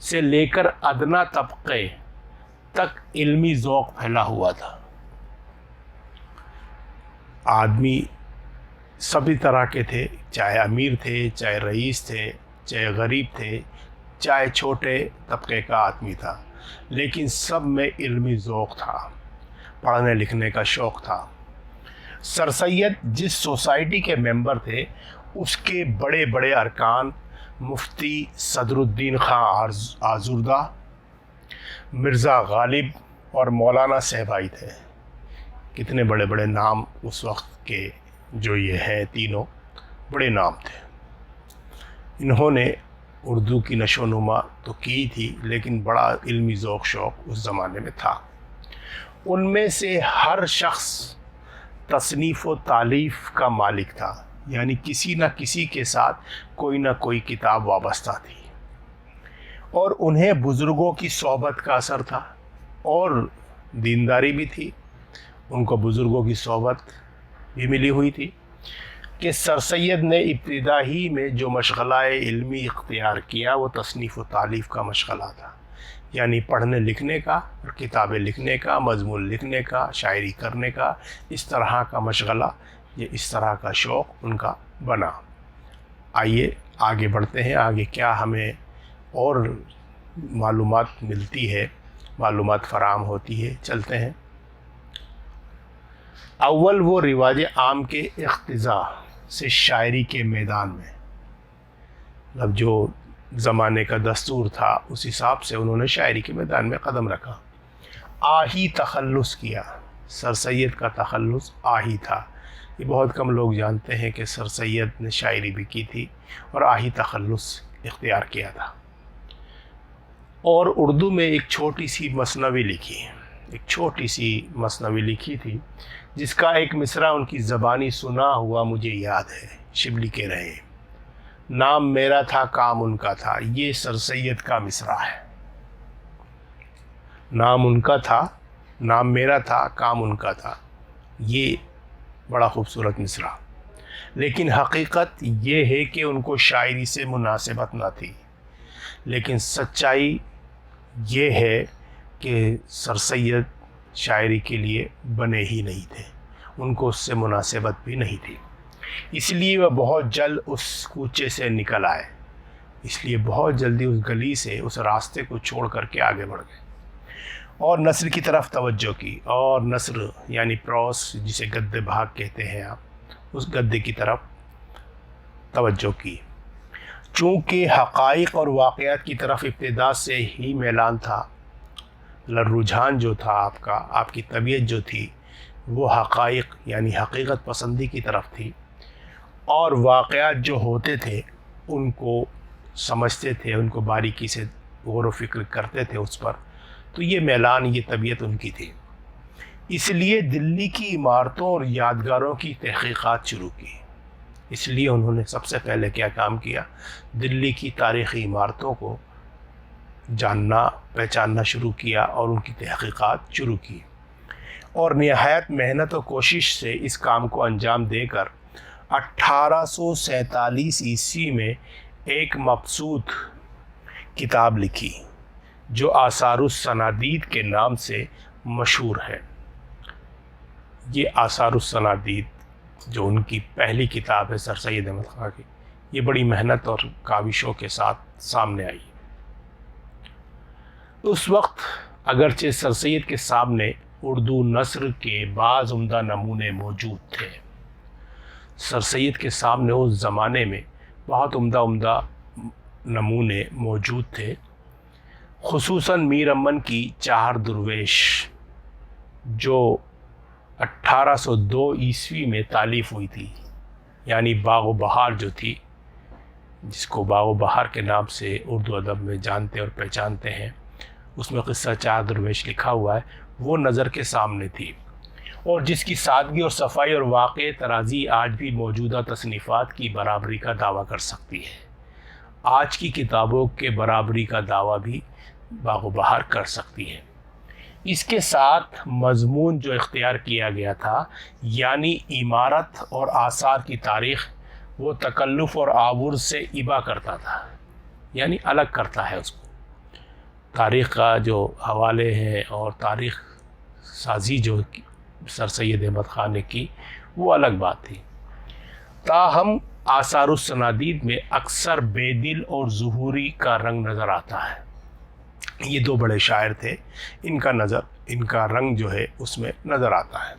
سے لے کر ادنا طبقے تک علمی ذوق پھیلا ہوا تھا۔ آدمی سبھی طرح کے تھے، چاہے امیر تھے، چاہے رئیس تھے، چاہے غریب تھے، چاہے چھوٹے طبقے کا آدمی تھا، لیکن سب میں علمی ذوق تھا، پڑھنے لکھنے کا شوق تھا۔ سر سید جس سوسائٹی کے ممبر تھے، اس کے بڑے بڑے ارکان مفتی صدر الدین خان آزردہ، مرزا غالب اور مولانا صاحبائی تھے۔ کتنے بڑے بڑے نام اس وقت کے جو یہ ہیں، تینوں بڑے نام تھے۔ انہوں نے اردو کی نشو و نما تو کی تھی، لیکن بڑا علمی ذوق شوق اس زمانے میں تھا۔ ان میں سے ہر شخص تصنیف و تالیف کا مالک تھا، یعنی کسی نہ کسی کے ساتھ کوئی نہ کوئی کتاب وابستہ تھی، اور انہیں بزرگوں کی صحبت کا اثر تھا اور دینداری بھی تھی۔ ان کو بزرگوں کی صحبت بھی ملی ہوئی تھی کہ سر سید نے ابتدا ہی میں جو مشغلہ علمی اختیار کیا وہ تصنیف و تالیف کا مشغلہ تھا، یعنی پڑھنے لکھنے کا اور کتابیں لکھنے کا، مضمون لکھنے کا، شاعری کرنے کا، اس طرح کا مشغلہ، یہ اس طرح کا شوق ان کا بنا۔ آئیے آگے بڑھتے ہیں، آگے کیا ہمیں اور معلومات ملتی ہے، معلومات فراہم ہوتی ہے، چلتے ہیں۔ اول وہ رواج عام کے اقتضاء سے شاعری کے میدان میں، مطلب جو زمانے کا دستور تھا اس حساب سے انہوں نے شاعری کے میدان میں قدم رکھا۔ آہی تخلص کیا، سر سید کا تخلص آہی تھا۔ یہ بہت کم لوگ جانتے ہیں کہ سر سید نے شاعری بھی کی تھی اور آہی تخلص اختیار کیا تھا، اور اردو میں ایک چھوٹی سی مثنوی لکھی تھی جس کا ایک مصرع ان کی زبانی سنا ہوا مجھے یاد ہے۔ شبلی کہہ رہے ہیں، نام میرا تھا کام ان کا تھا، یہ سر سید کا مصرع ہے۔ نام ان کا تھا، نام میرا تھا، کام ان کا تھا، یہ بڑا خوبصورت مصرع، لیکن حقیقت یہ ہے کہ ان کو شاعری سے مناسبت نہ تھی۔ لیکن سچائی یہ ہے کہ سر سید شاعری کے لیے بنے ہی نہیں تھے، ان کو اس سے مناسبت بھی نہیں تھی، اس لیے وہ بہت جلد اس کوچے سے نکل آئے، اس لیے بہت جلدی اس گلی سے، اس راستے کو چھوڑ کر کے آگے بڑھ گئے اور نثر کی طرف توجہ کی، اور نثر یعنی پروس جسے گدے بھاگ کہتے ہیں آپ، اس گدے کی طرف توجہ کی۔ چونکہ حقائق اور واقعات کی طرف ابتدا سے ہی میلان تھا، رجحان جو تھا آپ کی طبیعت جو تھی وہ حقائق یعنی حقیقت پسندی کی طرف تھی، اور واقعات جو ہوتے تھے ان کو سمجھتے تھے، ان کو باریکی سے غور و فکر کرتے تھے اس پر، تو یہ میلان، یہ طبیعت ان کی تھی۔ اس لیے دلی کی عمارتوں اور یادگاروں کی تحقیقات شروع کی۔ اس لیے انہوں نے سب سے پہلے کیا کام کیا، دلی کی تاریخی عمارتوں کو جاننا، پہچاننا شروع کیا اور ان کی تحقیقات شروع کی، اور نہایت محنت و کوشش سے اس کام کو انجام دے کر 1847 عیسوی میں ایک مبسوط کتاب لکھی جو آثار الصنادید کے نام سے مشہور ہے۔ یہ آثار الصنادید جو ان کی پہلی کتاب ہے سر سید احمد خاں کی، یہ بڑی محنت اور کاوشوں کے ساتھ سامنے آئی۔ اس وقت اگرچہ سر سید کے سامنے اردو نثر کے بعض عمدہ نمونے موجود تھے، سر سید کے سامنے اس زمانے میں بہت عمدہ نمونے موجود تھے، خصوصاً میر امن کی چہار درویش جو 1802 عیسوی میں تالیف ہوئی تھی، یعنی باغ و بہار جو تھی، جس کو باغ و بہار کے نام سے اردو ادب میں جانتے اور پہچانتے ہیں، اس میں قصہ چار درویش لکھا ہوا ہے، وہ نظر کے سامنے تھی، اور جس کی سادگی اور صفائی اور واقع ترازی آج بھی موجودہ تصنیفات کی برابری کا دعویٰ کر سکتی ہے۔ آج کی کتابوں کے برابری کا دعویٰ بھی باغ و بہار کر سکتی ہے۔ اس کے ساتھ مضمون جو اختیار کیا گیا تھا، یعنی عمارت اور آثار کی تاریخ، وہ تکلف اور آور سے ابا کرتا تھا، یعنی الگ کرتا ہے اس کو، تاریخ کا جو حوالے ہیں اور تاریخ سازی جو سر سید احمد خان نے کی وہ الگ بات تھی. تاہم آثار السنادید میں اکثر بے دل اور ظہوری کا رنگ نظر آتا ہے. یہ دو بڑے شاعر تھے, ان کا رنگ جو ہے اس میں نظر آتا ہے.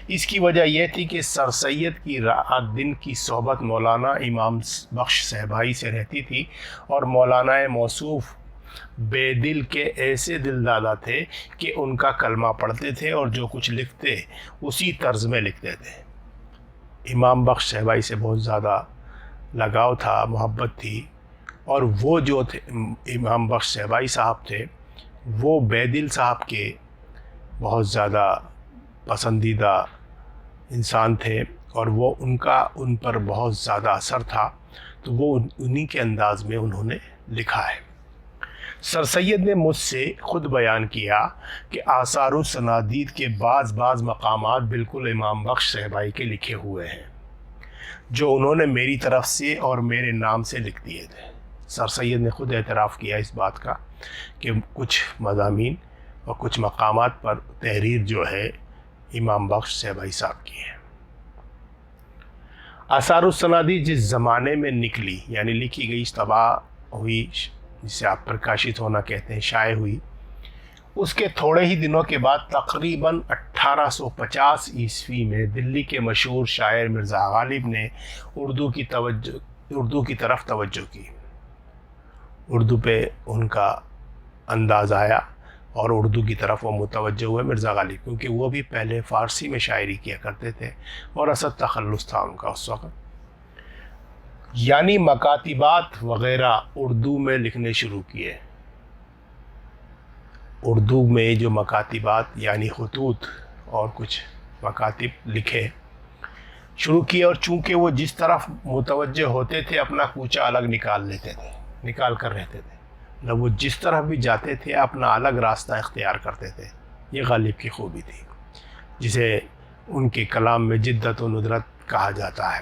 اس کی وجہ یہ تھی کہ سر سید کی رات دن کی صحبت مولانا امام بخش صاحبائی سے رہتی تھی, اور مولانا موصوف بے دل کے ایسے دل دادا تھے کہ ان کا کلمہ پڑھتے تھے اور جو کچھ لکھتے اسی طرز میں لکھتے تھے. امام بخش صاحبائی سے بہت زیادہ لگاؤ تھا, محبت تھی, اور وہ جو تھے امام بخش صاحبائی صاحب تھے وہ بے دل صاحب کے بہت زیادہ پسندیدہ انسان تھے, اور وہ ان پر بہت زیادہ اثر تھا, تو وہ انہی کے انداز میں انہوں نے لکھا ہے. سر سید نے مجھ سے خود بیان کیا کہ آثار السنادید کے بعض مقامات بالکل امام بخش صاحبائی کے لکھے ہوئے ہیں, جو انہوں نے میری طرف سے اور میرے نام سے لکھ دیے تھے. سر سید نے خود اعتراف کیا اس بات کا کہ کچھ مضامین اور کچھ مقامات پر تحریر جو ہے امام بخش صاحبائی صاحب کی ہے. آثار السنادید جس زمانے میں نکلی, یعنی لکھی گئی, طبع ہوئی, جسے آپ پرکاشت ہونا کہتے ہیں, شائع ہوئی, اس کے تھوڑے ہی دنوں کے بعد تقریباً 1850 عیسوی میں دلی کے مشہور شاعر مرزا غالب نے اردو کی طرف توجہ کی. اردو پہ ان کا انداز آیا اور اردو کی طرف وہ متوجہ ہوئے مرزا غالب, کیونکہ وہ بھی پہلے فارسی میں شاعری کیا کرتے تھے اور اصل تخلص تھا ان کا اس وقت. یعنی مکاتبات وغیرہ اردو میں لکھنے شروع کیے. اردو میں جو مکاتبات یعنی خطوط اور کچھ مکاتب لکھے شروع کیے, اور چونکہ وہ جس طرف متوجہ ہوتے تھے اپنا کوچہ الگ نکال کر رہتے تھے, نہ وہ جس طرف بھی جاتے تھے اپنا الگ راستہ اختیار کرتے تھے. یہ غالب کی خوبی تھی, جسے ان کے کلام میں جدت و ندرت کہا جاتا ہے.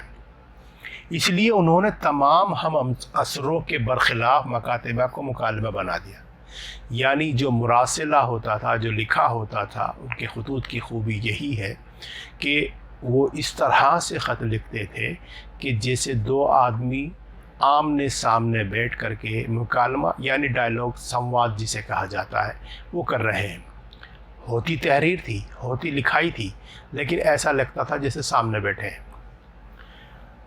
اس لیے انہوں نے تمام ہم عصروں کے برخلاف مکاتبہ کو مکالمہ بنا دیا. یعنی جو مراسلہ ہوتا تھا, جو لکھا ہوتا تھا, ان کے خطوط کی خوبی یہی ہے کہ وہ اس طرح سے خط لکھتے تھے کہ جیسے دو آدمی آمنے سامنے بیٹھ کر کے مکالمہ یعنی ڈائلاگ, سمواد جسے کہا جاتا ہے, وہ کر رہے ہیں. ہوتی تحریر تھی, ہوتی لکھائی تھی, لیکن ایسا لگتا تھا جیسے سامنے بیٹھے ہیں.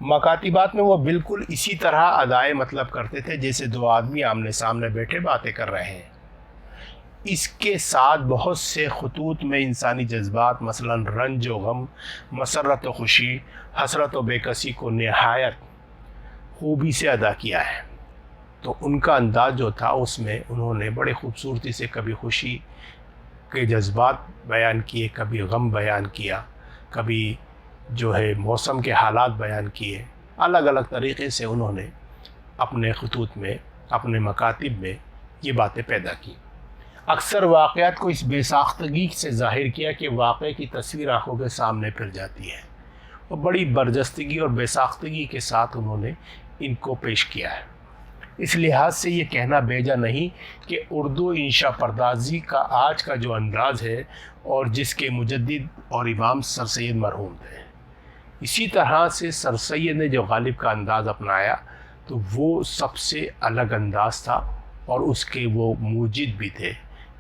مکاتبات میں وہ بالکل اسی طرح ادائے مطلب کرتے تھے جیسے دو آدمی آمنے سامنے بیٹھے باتیں کر رہے ہیں. اس کے ساتھ بہت سے خطوط میں انسانی جذبات, مثلا رنج و غم, مسرت و خوشی, حسرت و بے کسی کو نہایت خوبی سے ادا کیا ہے. تو ان کا انداز جو تھا اس میں انہوں نے بڑے خوبصورتی سے کبھی خوشی کے جذبات بیان کیے, کبھی غم بیان کیا, کبھی جو ہے موسم کے حالات بیان کیے. الگ الگ طریقے سے انہوں نے اپنے خطوط میں, اپنے مکاتب میں یہ باتیں پیدا کی. اکثر واقعات کو اس بے ساختگی سے ظاہر کیا کہ واقعے کی تصویر آنکھوں کے سامنے پھر جاتی ہے, اور بڑی برجستگی اور بے ساختگی کے ساتھ انہوں نے ان کو پیش کیا ہے. اس لحاظ سے یہ کہنا بیجا نہیں کہ اردو انشا پردازی کا آج کا جو انداز ہے اور جس کے مجدد اور امام سر سید مرحوم تھے, اسی طرح سے سر سید نے جو غالب کا انداز اپنایا تو وہ سب سے الگ انداز تھا, اور اس کے وہ موجد بھی تھے,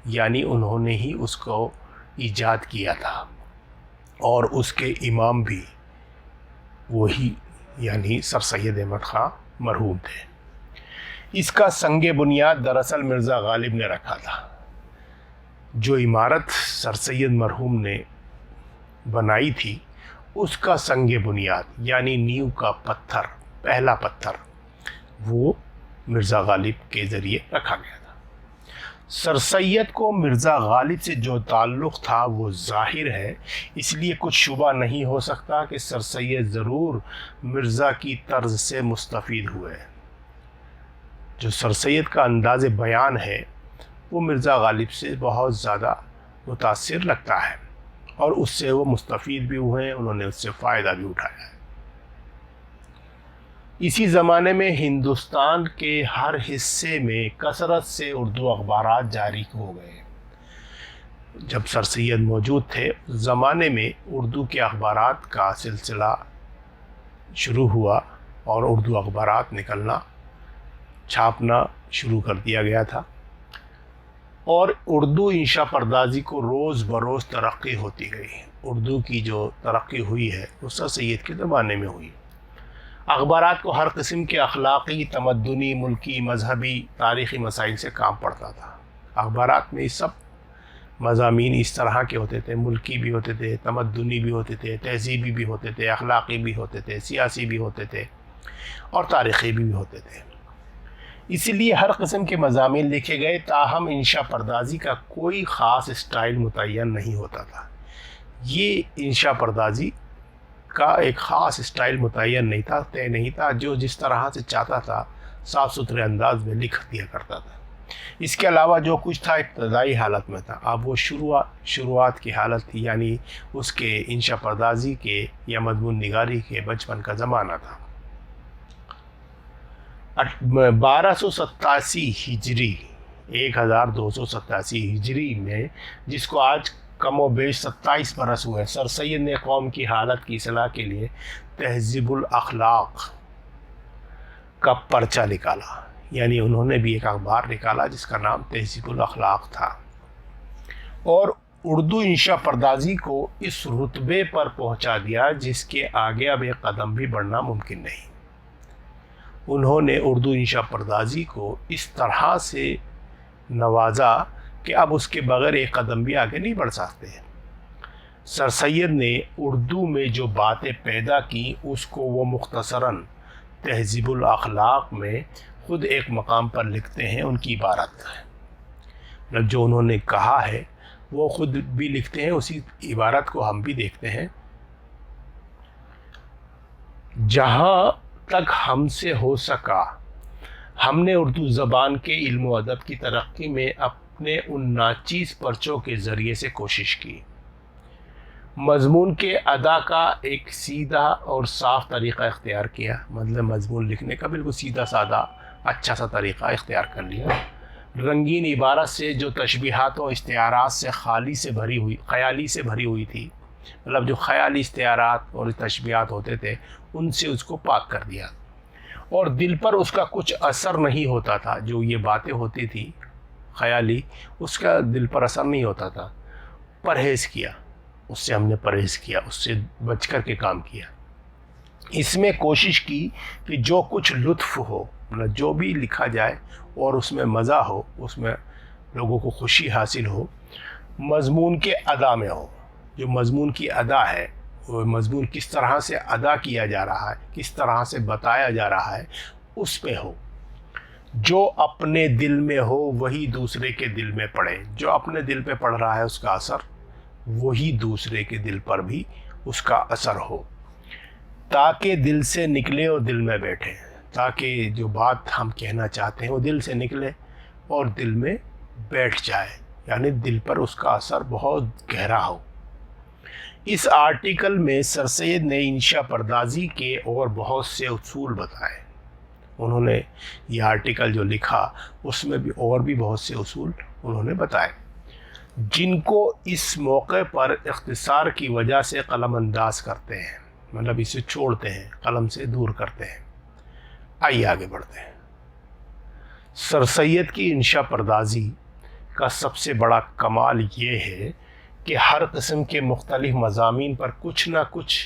یعنی انہوں نے ہی اس کو ایجاد کیا تھا, اور اس کے امام بھی وہی یعنی سر سید احمد خان مرحوم تھے. اس کا سنگ بنیاد دراصل مرزا غالب نے رکھا تھا. جو عمارت سر سید مرحوم نے بنائی تھی اس کا سنگ بنیاد یعنی نیو کا پتھر, پہلا پتھر, وہ مرزا غالب کے ذریعے رکھا گیا تھا. سر سید کو مرزا غالب سے جو تعلق تھا وہ ظاہر ہے, اس لیے کچھ شبہ نہیں ہو سکتا کہ سر سید ضرور مرزا کی طرز سے مستفید ہوئے. جو سر سید کا انداز بیان ہے وہ مرزا غالب سے بہت زیادہ متاثر لگتا ہے, اور اس سے وہ مستفید بھی ہوئے ہیں, انہوں نے اس سے فائدہ بھی اٹھایا ہے. اسی زمانے میں ہندوستان کے ہر حصے میں کثرت سے اردو اخبارات جاری ہو گئے۔ جب سر سید موجود تھے اس زمانے میں اردو کے اخبارات کا سلسلہ شروع ہوا اور اردو اخبارات نکلنا، چھاپنا شروع کر دیا گیا تھا، اور اردو انشا پردازی کو روز بروز ترقی ہوتی گئی۔ اردو کی جو ترقی ہوئی ہے وہ سر سید کے زمانے میں ہوئی۔ اخبارات کو ہر قسم کے اخلاقی، تمدنی، ملکی، مذہبی، تاریخی مسائل سے کام پڑتا تھا۔ اخبارات میں سب مضامین اس طرح کے ہوتے تھے، ملکی بھی ہوتے تھے، تمدنی بھی ہوتے تھے، تہذیبی بھی ہوتے تھے، اخلاقی بھی ہوتے تھے، سیاسی بھی ہوتے تھے، اور تاریخی بھی ہوتے تھے۔ اسی لیے ہر قسم کے مضامین لکھے گئے، تاہم انشا پردازی کا کوئی خاص اسٹائل متعین نہیں ہوتا تھا۔ یہ انشا پردازی کا ایک خاص اسٹائل متعین نہیں تھا، طے نہیں تھا، جو جس طرح سے چاہتا تھا صاف ستھرے انداز میں لکھ دیا کرتا تھا۔ اس کے علاوہ جو کچھ تھا ابتدائی حالت میں تھا، اب وہ شروعات کی حالت تھی، یعنی اس کے انشا پردازی کے یا مضمون نگاری کے بچپن کا زمانہ تھا۔ 1287 ہجری 1287 ہجری میں، جس کو آج کم و بیش 27 برس ہوئے، سر سید نے قوم کی حالت کی اصلاح کے لیے تہذیب الاخلاق کا پرچہ نکالا، یعنی انہوں نے بھی ایک اخبار نکالا جس کا نام تہذیب الاخلاق تھا، اور اردو انشا پردازی کو اس رتبے پر پہنچا دیا جس کے آگے اب ایک قدم بھی بڑھنا ممکن نہیں۔ انہوں نے اردو انشا پردازی کو اس طرح سے نوازا کہ اب اس کے بغیر ایک قدم بھی آگے نہیں بڑھ سکتے۔ سر سید نے اردو میں جو باتیں پیدا کی اس کو وہ مختصراً تہذیب الاخلاق میں خود ایک مقام پر لکھتے ہیں۔ ان کی عبارت ہے، جو انہوں نے کہا ہے وہ خود بھی لکھتے ہیں، اسی عبارت کو ہم بھی دیکھتے ہیں۔ جہاں تک ہم سے ہو سکا ہم نے اردو زبان کے علم و ادب کی ترقی میں اپنے ان ناچیز پرچوں کے ذریعے سے کوشش کی۔ مضمون کے ادا کا ایک سیدھا اور صاف طریقہ اختیار کیا، مطلب مضمون لکھنے کا بالکل سیدھا سادہ اچھا سا طریقہ اختیار کر لیا۔ رنگین عبارت سے جو تشبیہات و استعارات سے خیالی سے بھری ہوئی تھی، مطلب جو خیالی استعارات اور تشبیہات ہوتے تھے ان سے اس کو پاک کر دیا، اور دل پر اس کا کچھ اثر نہیں ہوتا تھا۔ جو یہ باتیں ہوتی تھی خیالی، اس کا دل پر اثر نہیں ہوتا تھا۔ پرہیز کیا، اس سے ہم نے پرہیز کیا، اس سے بچ کر کے کام کیا۔ اس میں کوشش کی کہ جو کچھ لطف ہو، مطلب جو بھی لکھا جائے اور اس میں مزہ ہو، اس میں لوگوں کو خوشی حاصل ہو، مضمون کے ادا میں ہو۔ جو مضمون کی ادا ہے، وہ مضمون کس طرح سے ادا کیا جا رہا ہے، کس طرح سے بتایا جا رہا ہے، اس پہ ہو۔ جو اپنے دل میں ہو وہی دوسرے کے دل میں پڑے۔ جو اپنے دل پہ پڑ رہا ہے اس کا اثر، وہی دوسرے کے دل پر بھی اس کا اثر ہو، تاکہ دل سے نکلے اور دل میں بیٹھے، تاکہ جو بات ہم کہنا چاہتے ہیں وہ دل سے نکلے اور دل میں بیٹھ جائے، یعنی دل پر اس کا اثر بہت گہرا ہو۔ اس آرٹیکل میں سر سید نے انشا پردازی کے اور بہت سے اصول بتائے۔ انہوں نے یہ آرٹیکل جو لکھا اس میں بھی اور بھی بہت سے اصول انہوں نے بتائے، جن کو اس موقع پر اختصار کی وجہ سے قلم انداز کرتے ہیں، مطلب اسے چھوڑتے ہیں، قلم سے دور کرتے ہیں۔ آئیے آگے بڑھتے ہیں۔ سر سید کی انشا پردازی کا سب سے بڑا کمال یہ ہے کہ ہر قسم کے مختلف مضامین پر کچھ نہ کچھ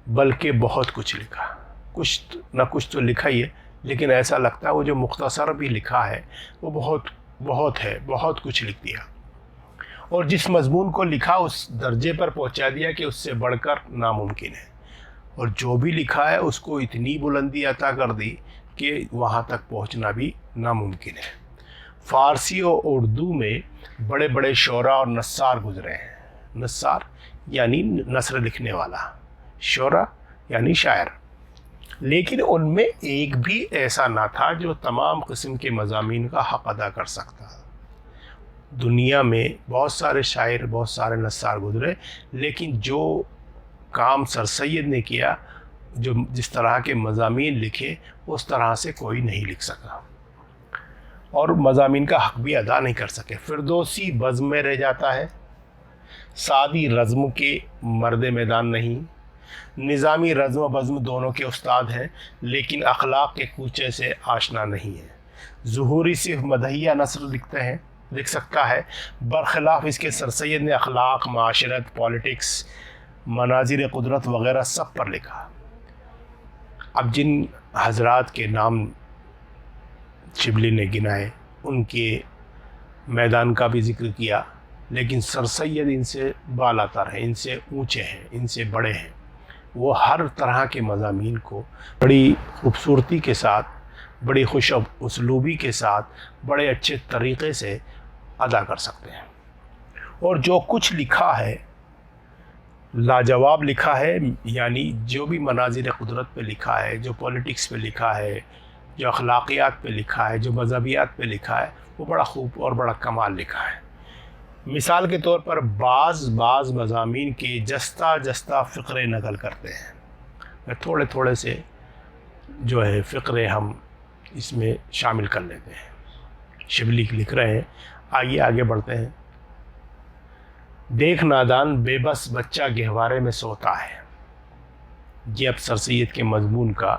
بلکہ بہت کچھ لکھا، کچھ نہ کچھ تو لکھا ہی ہے، لیکن ایسا لگتا ہے وہ جو مختصر بھی لکھا ہے وہ بہت کچھ لکھ دیا، اور جس مضمون کو لکھا اس درجے پر پہنچا دیا کہ اس سے بڑھ کر ناممکن ہے، اور جو بھی لکھا ہے اس کو اتنی بلندی عطا کر دی کہ وہاں تک پہنچنا بھی ناممکن ہے۔ فارسی اور اردو میں بڑے بڑے شعراء اور نثار گزرے ہیں۔ نثار یعنی نثر لکھنے والا، شعراء یعنی شاعر، لیکن ان میں ایک بھی ایسا نہ تھا جو تمام قسم کے مضامین کا حق ادا کر سکتا۔ دنیا میں بہت سارے شاعر، بہت سارے نثار گزرے، لیکن جو کام سر سید نے کیا جو جس طرح کے مضامین لکھے اس طرح سے کوئی نہیں لکھ سکا اور مضامین کا حق بھی ادا نہیں کر سکے۔ فردوسی بزم میں رہ جاتا ہے، سعدی رزم کے مرد میدان نہیں، نظامی رزم و بزم دونوں کے استاد ہیں لیکن اخلاق کے کوچے سے آشنا نہیں ہے۔ ظہوری صرف مدحیہ نثر لکھ سکتا ہے، برخلاف اس کے سر سید نے اخلاق، معاشرت، پولیٹکس، مناظر قدرت وغیرہ سب پر لکھا۔ اب جن حضرات کے نام شبلی نے گنائے ان کے میدان کا بھی ذکر کیا، لیکن سر سید ان سے بالا تر ہیں، ان سے اونچے ہیں، ان سے بڑے ہیں۔ وہ ہر طرح کے مضامین کو بڑی خوبصورتی کے ساتھ، بڑی خوش اسلوبی کے ساتھ، بڑے اچھے طریقے سے ادا کر سکتے ہیں، اور جو کچھ لکھا ہے لاجواب لکھا ہے۔ یعنی جو بھی مناظر قدرت پہ لکھا ہے، جو پولیٹکس پہ لکھا ہے، جو اخلاقیات پہ لکھا ہے، جو مذہبیات پہ لکھا ہے، وہ بڑا خوب اور بڑا کمال لکھا ہے۔ مثال کے طور پر بعض مضامین کے جستہ فقرے نقل کرتے ہیں۔ میں تھوڑے سے جو ہے فقرے ہم اس میں شامل کر لیتے ہیں۔ شبلی لکھ رہے ہیں، آئیے آگے بڑھتے ہیں۔ دیکھ نادان بے بس بچہ گہوارے میں سوتا ہے، یہ اب سر سید کے مضمون کا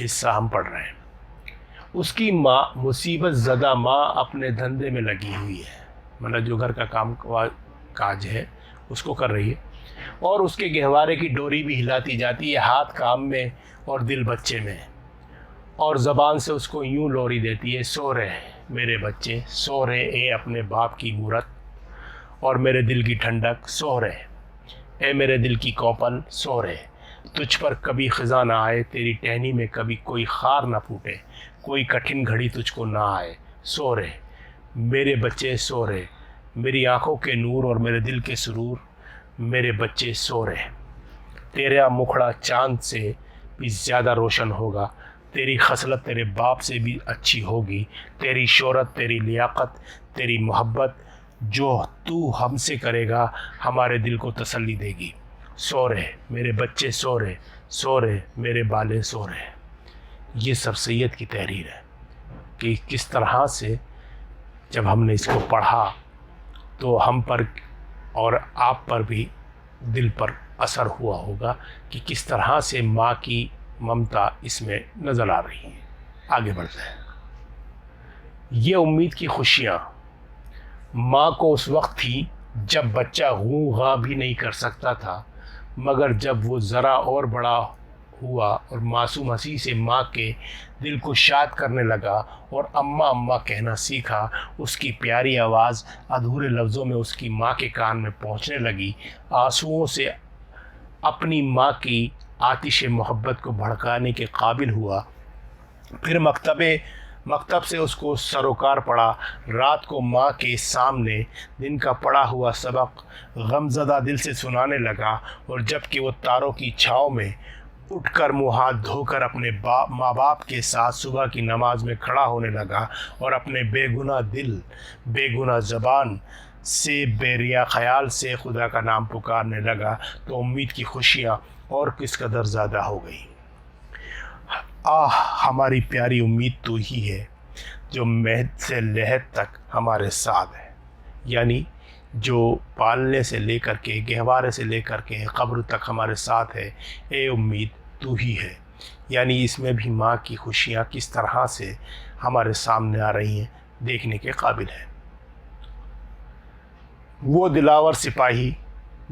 حصہ ہم پڑھ رہے ہیں۔ اس کی ماں مصیبت زدہ ماں اپنے دھندے میں لگی ہوئی ہے، مطلب جو گھر کا کام کاج ہے اس کو کر رہی ہے، اور اس کے گہوارے کی ڈوری بھی ہلاتی جاتی ہے، ہاتھ کام میں اور دل بچے میں، اور زبان سے اس کو یوں لوری دیتی ہے، سو رہے میرے بچے، سو رہے اے اپنے باپ کی مورت، اور میرے دل کی ٹھنڈک، سو رہے اے میرے دل کی کوپل، سو رہے، تجھ پر کبھی خزاں نہ آئے، تیری ٹہنی میں کبھی کوئی خار نہ پھوٹے، کوئی کٹھن گھڑی تجھ کو نہ آئے، سو رہے میرے بچے، سو رہے میری آنکھوں کے نور اور میرے دل کے سرور، میرے بچے سو رہے، تیرا مکھڑا چاند سے بھی زیادہ روشن ہوگا، تیری خصلت تیرے باپ سے بھی اچھی ہوگی، تیری شہرت، تیری لیاقت، تیری محبت جو تو ہم سے کرے گا ہمارے دل کو تسلی دے گی، سو رہے میرے بچے، سو رہے میرے بالے، سو رہے۔ یہ سر سید کی تحریر ہے کہ کس طرح سے جب ہم نے اس کو پڑھا تو ہم پر اور آپ پر بھی دل پر اثر ہوا ہوگا کہ کس طرح سے ماں کی ممتا اس میں نظر آ رہی ہے۔ آگے بڑھتے ہیں۔ یہ امید کی خوشیاں ماں کو اس وقت تھی جب بچہ غوں غاں بھی نہیں کر سکتا تھا، مگر جب وہ ذرا اور بڑا ہوا اور معصوم ہنسی سے ماں کے دل کو شاد کرنے لگا اور اماں اماں کہنا سیکھا، اس کی پیاری آواز ادھورے لفظوں میں اس کی ماں کے کان میں پہنچنے لگی، آنسوؤں سے اپنی ماں کی آتش محبت کو بھڑکانے کے قابل ہوا۔ پھر مکتب سے اس کو سروکار پڑا، رات کو ماں کے سامنے دن کا پڑھا ہوا سبق غمزدہ دل سے سنانے لگا، اور جب کہ وہ تاروں کی چھاؤں میں اٹھ کر منہ ہاتھ دھو کر اپنے ماں باپ کے ساتھ صبح کی نماز میں کھڑا ہونے لگا اور اپنے بے گناہ دل، بے گناہ زبان سے، بے ریا خیال سے خدا کا نام پکارنے لگا، تو امید کی خوشیاں اور کس قدر زیادہ ہو گئی۔ ہماری پیاری امید تو ہی ہے جو مہد سے لحد تک ہمارے ساتھ ہے، یعنی جو پالنے سے لے کر کے، گہوارے سے لے کر کے قبر تک ہمارے ساتھ ہے، اے امید تو ہی ہے۔ یعنی اس میں بھی ماں کی خوشیاں کس طرح سے ہمارے سامنے آ رہی ہیں دیکھنے کے قابل ہے۔ وہ دلاور سپاہی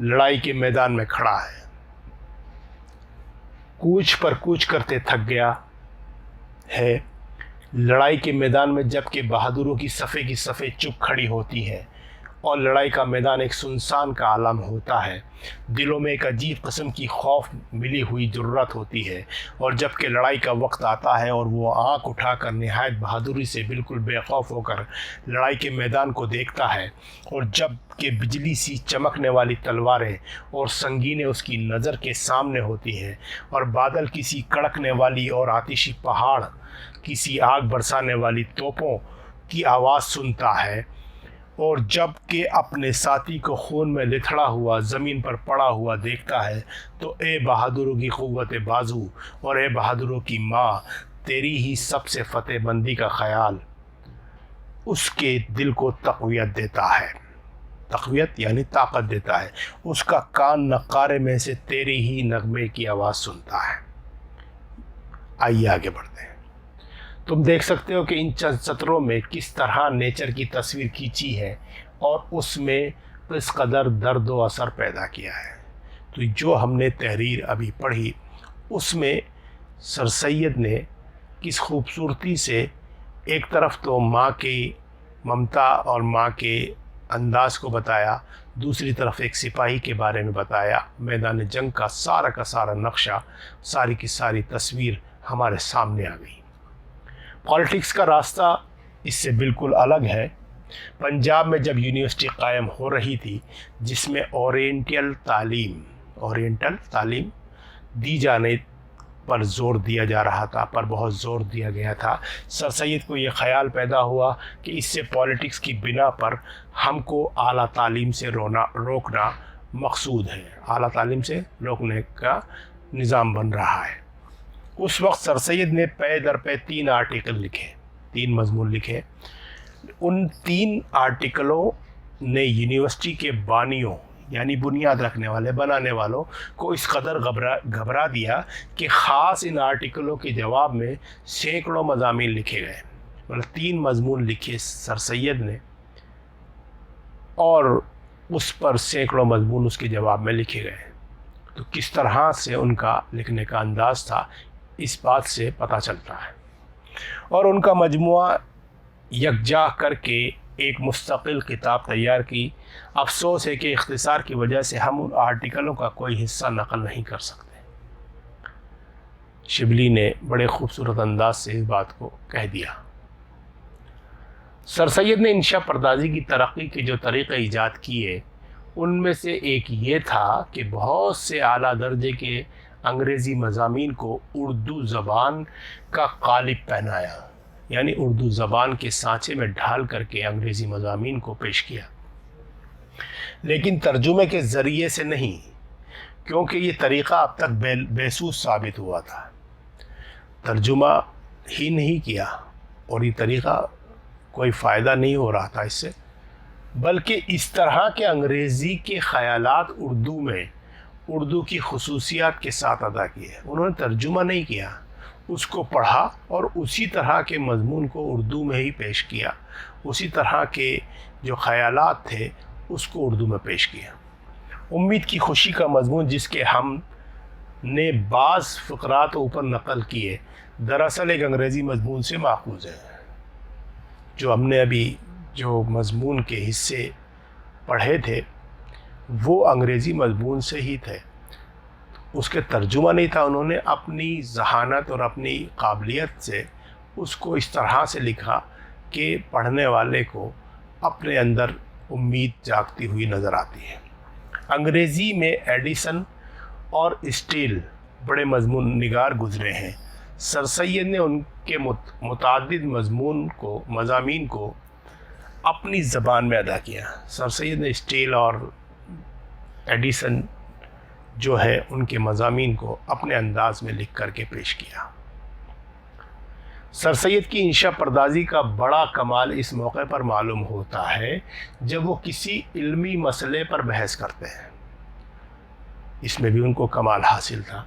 لڑائی کے میدان میں کھڑا ہے، کوچ پر کوچ کرتے تھک گیا ہے لڑائی کے میدان میں، جب کہ بہادروں کی صفے چپ کھڑی ہوتی ہے اور لڑائی کا میدان ایک سنسان کا عالم ہوتا ہے، دلوں میں ایک عجیب قسم کی خوف ملی ہوئی جرات ہوتی ہے، اور جب کہ لڑائی کا وقت آتا ہے اور وہ آنکھ اٹھا کر نہایت بہادری سے بالکل بے خوف ہو کر لڑائی کے میدان کو دیکھتا ہے، اور جب کہ بجلی سی چمکنے والی تلواریں اور سنگینیں اس کی نظر کے سامنے ہوتی ہیں، اور بادل کسی کڑکنے والی اور آتشی پہاڑ کسی آگ برسانے والی توپوں کی آواز سنتا ہے، اور جب کہ اپنے ساتھی کو خون میں لتھڑا ہوا زمین پر پڑا ہوا دیکھتا ہے تو اے بہادروں کی قوت بازو اور اے بہادروں کی ماں، تیری ہی سب سے فتح مندی کا خیال اس کے دل کو تقویت دیتا ہے۔ تقویت یعنی طاقت دیتا ہے۔ اس کا کان نقارے میں سے تیری ہی نغمے کی آواز سنتا ہے۔ آئیے آگے بڑھتے ہیں۔ تم دیکھ سکتے ہو کہ ان چند سطروں میں کس طرح نیچر کی تصویر کھینچی ہے اور اس میں کس قدر درد و اثر پیدا کیا ہے۔ تو جو ہم نے تحریر ابھی پڑھی اس میں سر سید نے کس خوبصورتی سے ایک طرف تو ماں کی ممتا اور ماں کے انداز کو بتایا، دوسری طرف ایک سپاہی کے بارے میں بتایا، میدان جنگ کا سارا نقشہ، ساری کی ساری تصویر ہمارے سامنے آ گئی۔ پالیٹکس کا راستہ اس سے بالکل الگ ہے۔ پنجاب میں جب یونیورسٹی قائم ہو رہی تھی جس میں اورینٹل تعلیم دی جانے پر زور دیا جا رہا تھا، پر بہت زور دیا گیا تھا، سر سید کو یہ خیال پیدا ہوا کہ اس سے پالیٹکس کی بنا پر ہم کو اعلیٰ تعلیم سے روکنا مقصود ہے، اعلیٰ تعلیم سے روکنے کا نظام بن رہا ہے۔ اس وقت سر سید نے پے در پے 3 آرٹیکل لکھے، 3 مضمون لکھے۔ ان 3 آرٹیکلوں نے یونیورسٹی کے بانیوں یعنی بنیاد رکھنے والے بنانے والوں کو اس قدر گھبرا دیا کہ خاص ان آرٹیکلوں کے جواب میں سینکڑوں مضامین لکھے گئے۔ مطلب 3 مضمون لکھے سر سید نے اور اس پر سینکڑوں مضمون اس کے جواب میں لکھے گئے۔ تو کس طرح سے ان کا لکھنے کا انداز تھا اس بات سے پتہ چلتا ہے۔ اور ان کا مجموعہ یکجا کر کے ایک مستقل کتاب تیار کی۔ افسوس ہے کہ اختصار کی وجہ سے ہم ان آرٹیکلوں کا کوئی حصہ نقل نہیں کر سکتے۔ شبلی نے بڑے خوبصورت انداز سے اس بات کو کہہ دیا۔ سر سید نے انشاء پردازی کی ترقی کے جو طریقے ایجاد کیے ان میں سے ایک یہ تھا کہ بہت سے اعلیٰ درجے کے انگریزی مضامین کو اردو زبان کا قالب پہنایا، یعنی اردو زبان کے سانچے میں ڈھال کر کے انگریزی مضامین کو پیش کیا، لیکن ترجمے کے ذریعے سے نہیں، کیونکہ یہ طریقہ اب تک بیسوس ثابت ہوا تھا۔ ترجمہ ہی نہیں کیا اور یہ طریقہ کوئی فائدہ نہیں ہو رہا تھا اس سے، بلکہ اس طرح کے انگریزی کے خیالات اردو میں اردو کی خصوصیات کے ساتھ ادا کیے۔ انہوں نے ترجمہ نہیں کیا، اس کو پڑھا اور اسی طرح کے مضمون کو اردو میں ہی پیش کیا، اسی طرح کے جو خیالات تھے اس کو اردو میں پیش کیا۔ امید کی خوشی کا مضمون جس کے ہم نے بعض فقرات اوپر نقل کیے دراصل ایک انگریزی مضمون سے ماخوذ ہے۔ جو ہم نے ابھی جو مضمون کے حصے پڑھے تھے وہ انگریزی مضمون سے ہی تھے، اس کے ترجمہ نہیں تھا۔ انہوں نے اپنی ذہانت اور اپنی قابلیت سے اس کو اس طرح سے لکھا کہ پڑھنے والے کو اپنے اندر امید جاگتی ہوئی نظر آتی ہے۔ انگریزی میں ایڈیسن اور اسٹیل بڑے مضمون نگار گزرے ہیں۔ سر سید نے ان کے متعدد مضامین کو اپنی زبان میں ادا کیا۔ سر سید نے اسٹیل اور ایڈیسن جو ہے ان کے مضامین کو اپنے انداز میں لکھ کر کے پیش کیا۔ سر سید کی انشاء پردازی کا بڑا کمال اس موقع پر معلوم ہوتا ہے جب وہ کسی علمی مسئلے پر بحث کرتے ہیں، اس میں بھی ان کو کمال حاصل تھا۔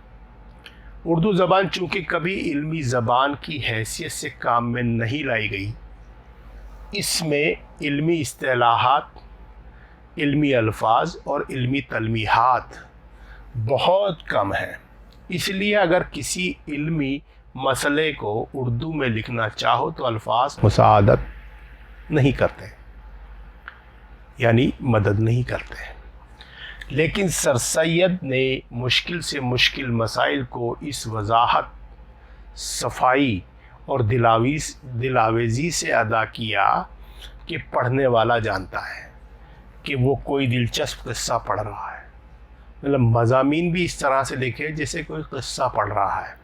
اردو زبان چونکہ کبھی علمی زبان کی حیثیت سے کام میں نہیں لائی گئی، اس میں علمی اصطلاحات، علمی الفاظ اور علمی تلمیحات بہت کم ہیں۔ اس لیے اگر کسی علمی مسئلے کو اردو میں لکھنا چاہو تو الفاظ مساعدت نہیں کرتے، یعنی مدد نہیں کرتے۔ لیکن سر سید نے مشکل سے مشکل مسائل کو اس وضاحت، صفائی اور دلاویزی سے ادا کیا کہ پڑھنے والا جانتا ہے کہ وہ کوئی دلچسپ قصہ پڑھ رہا ہے۔ مطلب مضامین بھی اس طرح سے لکھے جیسے کوئی قصہ پڑھ رہا ہے۔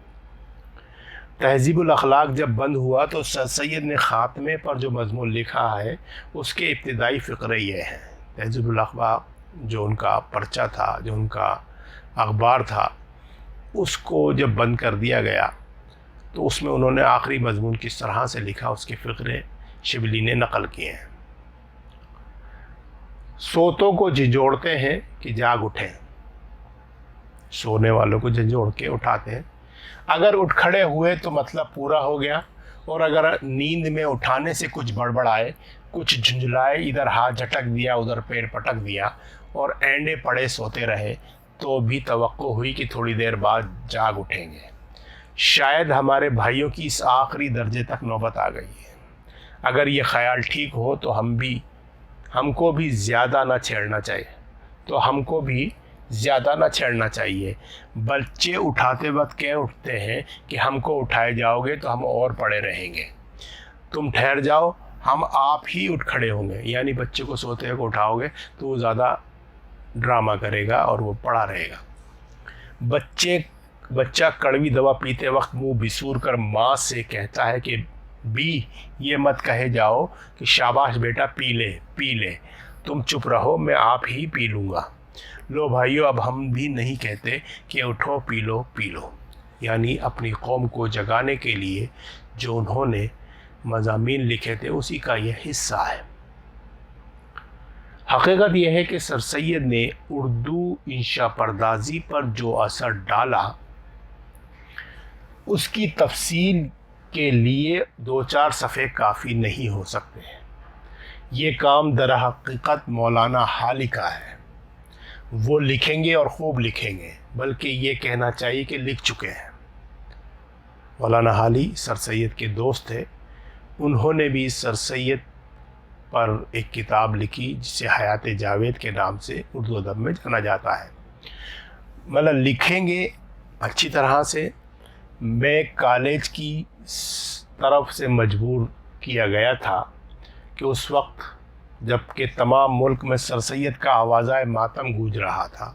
تہذیب الاخلاق جب بند ہوا تو سر سید نے خاتمے پر جو مضمون لکھا ہے اس کے ابتدائی فقرے یہ ہیں۔ تہذیب الاخلاق جو ان کا پرچہ تھا، جو ان کا اخبار تھا، اس کو جب بند کر دیا گیا تو اس میں انہوں نے آخری مضمون کس طرح سے لکھا اس کے فقرے شبلی نے نقل کیے ہیں۔ سوتوں کو جھنجھوڑتے ہیں کہ جاگ اٹھیں، سونے والوں کو جھنجھوڑ کے اٹھاتے ہیں، اگر اٹھ کھڑے ہوئے تو مطلب پورا ہو گیا، اور اگر نیند میں اٹھانے سے کچھ بڑبڑائے، کچھ جھنجھلائے، ادھر ہاتھ جھٹک دیا ادھر پیر پٹک دیا اور اینڈے پڑے سوتے رہے تو بھی توقع ہوئی کہ تھوڑی دیر بعد جاگ اٹھیں گے۔ شاید ہمارے بھائیوں کی اس آخری درجے تک نوبت آ گئی ہے۔ اگر یہ خیال ٹھیک ہو تو ہم کو بھی زیادہ نہ چھیڑنا چاہیے۔ بچے اٹھاتے وقت کہہ اٹھتے ہیں کہ ہم کو اٹھائے جاؤ گے تو ہم اور پڑے رہیں گے، تم ٹھہر جاؤ ہم آپ ہی اٹھ کھڑے ہوں گے، یعنی بچے کو سوتے کو اٹھاؤ گے تو وہ زیادہ ڈرامہ کرے گا اور وہ پڑا رہے گا۔ بچہ کڑوی دوا پیتے وقت منہ بسور کر ماں سے کہتا ہے کہ بی یہ مت کہے جاؤ کہ شاباش بیٹا پی لے، تم چپ رہو میں آپ ہی پی لوں گا۔ لو بھائیو، اب ہم بھی نہیں کہتے کہ اٹھو پی لو، یعنی اپنی قوم کو جگانے کے لیے جو انہوں نے مضامین لکھے تھے اسی کا یہ حصہ ہے۔ حقیقت یہ ہے کہ سر سید نے اردو انشا پردازی پر جو اثر ڈالا اس کی تفصیل کے لیے 2-4 صفحے کافی نہیں ہو سکتے۔ یہ کام در حقیقت مولانا حالی کا ہے، وہ لکھیں گے اور خوب لکھیں گے، بلکہ یہ کہنا چاہیے کہ لکھ چکے ہیں۔ مولانا حالی سر سید کے دوست تھے، انہوں نے بھی سر سید پر ایک کتاب لکھی جسے حیات جاوید کے نام سے اردو ادب میں جانا جاتا ہے۔ مطلب لکھیں گے اچھی طرح سے۔ میں کالج کی طرف سے مجبور کیا گیا تھا کہ اس وقت جب کہ تمام ملک میں سر سید کا آوازۂ ماتم گونج رہا تھا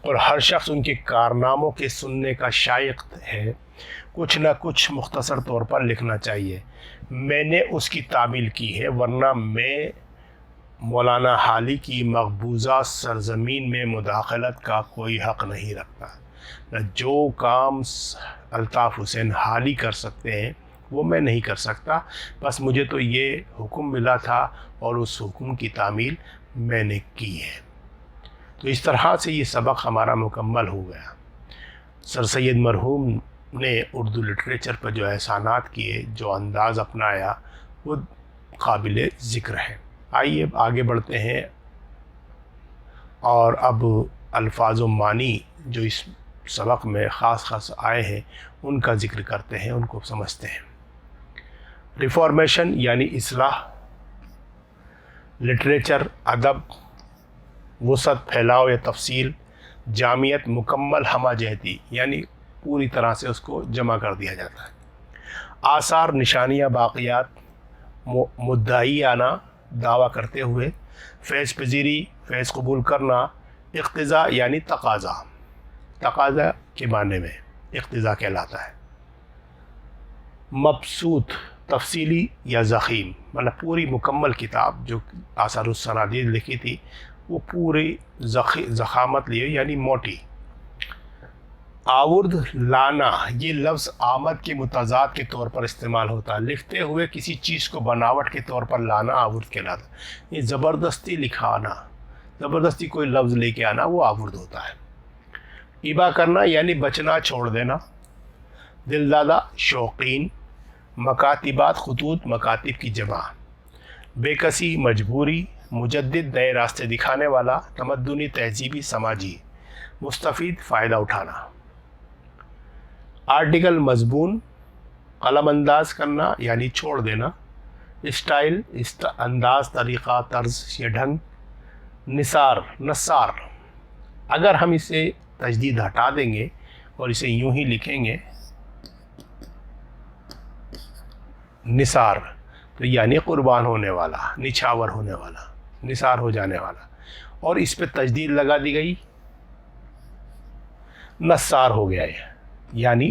اور ہر شخص ان کے کارناموں کے سننے کا شائق ہے، کچھ نہ کچھ مختصر طور پر لکھنا چاہیے۔ میں نے اس کی تعمیل کی ہے، ورنہ میں مولانا حالی کی مقبوضہ سرزمین میں مداخلت کا کوئی حق نہیں رکھتا۔ جو کام الطاف حسین حالی کر سکتے ہیں وہ میں نہیں کر سکتا، بس مجھے تو یہ حکم ملا تھا اور اس حکم کی تعمیل میں نے کی ہے۔ تو اس طرح سے یہ سبق ہمارا مکمل ہو گیا۔ سر سید مرحوم نے اردو لٹریچر پر جو احسانات کیے، جو انداز اپنایا، وہ قابل ذکر ہے۔ آئیے آگے بڑھتے ہیں اور اب الفاظ و معنی جو اس سبق میں خاص آئے ہیں ان کا ذکر کرتے ہیں، ان کو سمجھتے ہیں۔ ریفارمیشن یعنی اصلاح، لٹریچر ادب، وسعت پھیلاؤ یا تفصیل، جامعیت مکمل ہمہ جہتی یعنی پوری طرح سے اس کو جمع کر دیا جاتا ہے۔ آثار نشانیاں باقیات، مدعیانہ دعویٰ کرتے ہوئے، فیض پذیری فیض قبول کرنا، اقتضاء یعنی تقاضا کے معنی میں اقتضاء کہلاتا ہے۔ مبسوط تفصیلی یا ضخیم، مطلب پوری مکمل کتاب جو آثار السنادید لکھی تھی وہ پوری ضخامت لیے یعنی موٹی۔ آورد لانا، یہ لفظ آمد کے متضاد کے طور پر استعمال ہوتا ہے، لکھتے ہوئے کسی چیز کو بناوٹ کے طور پر لانا آورد کہلاتا ہے۔ یہ زبردستی لکھانا، زبردستی کوئی لفظ لے کے آنا، وہ آورد ہوتا ہے۔ ایبا کرنا یعنی بچنا چھوڑ دینا۔ دلدادہ شوقین، مکاتبات خطوط مکاتب کی جمع۔ بے کسی مجبوری، مجدد نئے راستے دکھانے والا، تمدنی تہذیبی سماجی، مستفید فائدہ اٹھانا۔ آرٹیکل مضمون، قلم انداز کرنا یعنی چھوڑ دینا۔ اسٹائل انداز، طریقہ، طرز یا ڈھنگ۔ نثار، اگر ہم اسے تجدید ہٹا دیں گے اور اسے یوں ہی لکھیں گے نثار، تو یعنی قربان ہونے والا، نچھاور ہونے والا، نثار ہو جانے والا، اور اس پہ تجدید لگا دی گئی، نثار ہو گیا ہے، یعنی